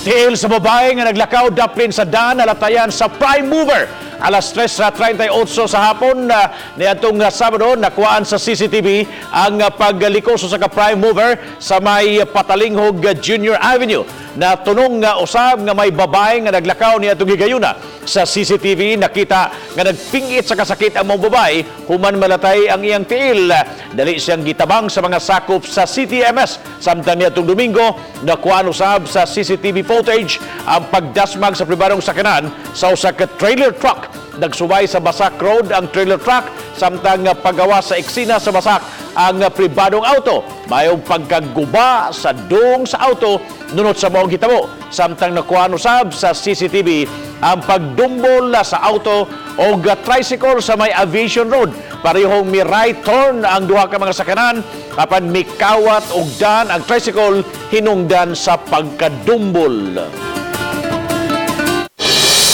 Tiil sa babae nga naglakaw daplin sa daan nalatayan sa prime mover. Alas 3:38 sa hapon niadtong Sabado nakuhaan sa CCTV ang pagliko sa prime mover sa may Patalinghog Junior Avenue. Natunong nga usab nga may babae nga naglakaw niadtong higayuna. Sa CCTV nakita nga nagpingit sa kasakit ang mga babae human malatay ang iyang tiil. Dali siyang gitabang sa mga sakop sa CTMS. Samtang niadtong Domingo nakuhaan usab sa CCTV footage ang pagdasmag sa pribadong sakyanan sa usa ka trailer truck. Nagsubay sa Basak Road ang trailer truck samtang paggawa sa eksena sa Basak ang pribadong auto. Mayong pagkaguba sa dong sa auto nunot sa maong hitabo. Samtang nakuhaan usab sa CCTV ang pagdumbol sa auto o tricycle sa may Aviation Road. Parehong may right turn ang duha ka mga sakyanan apan mikawat og dan ang tricycle hinungdan sa pagkadumbol.